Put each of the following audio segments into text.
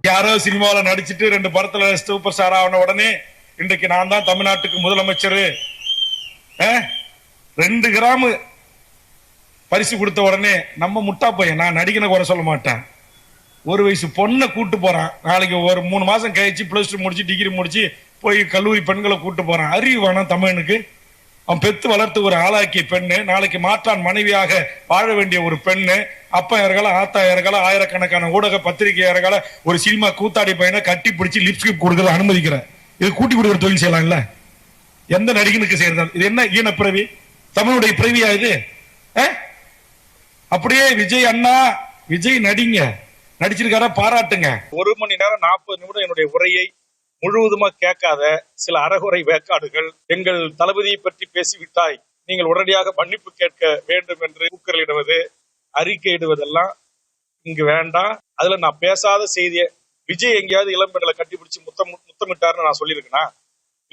யாரோ சினிமாவில் நடிச்சிட்டு 2 படத்துல சூப்பர் ஸ்டார் ஆன உடனே இன்றைக்கு நான் தான் தமிழ்நாட்டுக்கு முதலமைச்சர் 2 கிராம் பரிசு கொடுத்த உடனே நம்ம முட்டா பையன். நான் நடிகனை குறை சொல்ல மாட்டேன். 1 வயசு பொண்ணை கூட்டு போறான். நாளைக்கு ஒரு 3 மாசம் கழிச்சு +2 முடிச்சு டிகிரி முடிச்சு போய் கல்லூரி பெண்களை கூட்டு போறான். அறிவு வேணாம் தமிழனுக்கு? அவன் பெத்து வளர்த்து ஒரு ஆளாக்கிய பெண்ணு, நாளைக்கு மாற்றான் மனைவியாக வாழ வேண்டிய ஒரு பெண்ணு, அப்பா இறகல ஆத்தா இறகல ஆயிரக்கணக்கான ஊடக பத்திரிகை இறகல ஒரு சினிமா கூத்தாடி பையனை கட்டி பிடிச்சி லிப்ஸ்கிப் கொடுக்கறத அனுமதிக்கிற. இது கூட்டி கொடுக்குற தொழில் செய்யலாம்ல? எந்த நடிகனுக்கு செய்யறது? இது என்ன ஈன பிறவி? தமிழுடைய பிறவியா இது? அப்படியே விஜய் அண்ணா, விஜய் நடிங்க, நடிச்சிருக்கார பாராட்டுங்க. 1 மணி நேரம் 40 நிமிடம் என்னுடைய உரையை முழுவதுமா கேட்காத சில அறகுறை வேக்காடுகள் எங்கள் தளபதியை பற்றி பேசிவிட்டாய், நீங்கள் உடனடியாக மன்னிப்பு கேட்க வேண்டும் என்று கூக்குரலிடுவது, அறிக்கையிடுவதெல்லாம் இங்கு வேண்டாம். அதுல நான் பேசாத செய்தியை விஜய் எங்கேயாவது இளம்பெண்களை கட்டிப்பிடிச்சு முத்தமிட்டாருன்னு நான் சொல்லியிருக்கேனா?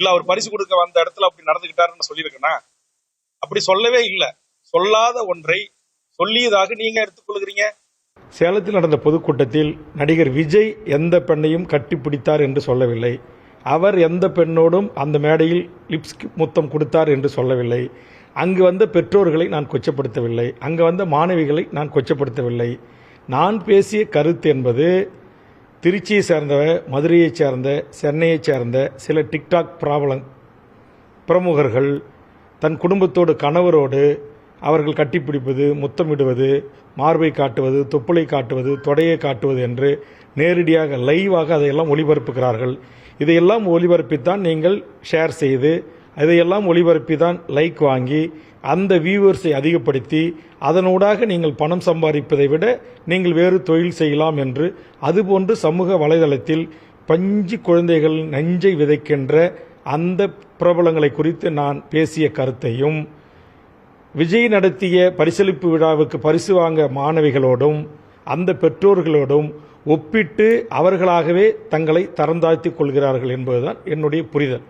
இல்ல அவர் பரிசு கொடுக்க வந்த இடத்துல அப்படி நடந்துகிட்டாருன்னு சொல்லியிருக்கேனா? அப்படி சொல்லவே இல்லை. சொல்லாத ஒன்றை சொல்லியதாக நீங்க எடுத்துக்கொள்கிறீங்க. சேலத்தில் நடந்த பொதுக்கூட்டத்தில் நடிகர் விஜய் எந்த பெண்ணையும் கட்டிப்பிடித்தார் என்று சொல்லவில்லை. அவர் எந்த பெண்ணோடும் அந்த மேடையில் லிப்ஸ்டிக் முத்தம் கொடுத்தார் என்று சொல்லவில்லை. அங்கு வந்த பெற்றோர்களை நான் கொச்சப்படுத்தவில்லை. அங்கு வந்த மாணவிகளை நான் கொச்சப்படுத்தவில்லை. நான் பேசிய கருத்து என்பது திருச்சியை சேர்ந்த, மதுரையை சேர்ந்த, சென்னையை சேர்ந்த சில டிக்டாக் பிரமுகர்கள் தன் குடும்பத்தோடு கணவரோடு அவர்கள் கட்டிப்பிடிப்பது, முத்தமிடுவது, மார்பை காட்டுவது, தொப்புளை காட்டுவது, தொடையை காட்டுவது என்று நேரடியாக லைவாக அதையெல்லாம் ஒளிபரப்புகிறார்கள். இதையெல்லாம் ஒளிபரப்பித்தான் நீங்கள் ஷேர் செய்து, இதையெல்லாம் ஒளிபரப்பித்தான் லைக் வாங்கி அந்த வியூவர்ஸை அதிகப்படுத்தி அதனூடாக நீங்கள் பணம் சம்பாதிப்பதை விட நீங்கள் வேறு தொழில் செய்யலாம் என்று அதுபோன்று சமூக வலைதளத்தில் பஞ்சு குழந்தைகள் நஞ்சை விதைக்கின்ற அந்த பிரபலங்களை குறித்து நான் பேசிய கருத்தையும், விஜய் நடத்திய பரிசளிப்பு விழாவுக்கு பரிசு வாங்க மாணவிகளோடும் அந்த பெற்றோர்களோடும் ஒப்பிட்டு அவர்களாகவே தங்களை தரந்தாழ்த்திக் கொள்கிறார்கள் என்பதுதான் என்னுடைய புரிதல்.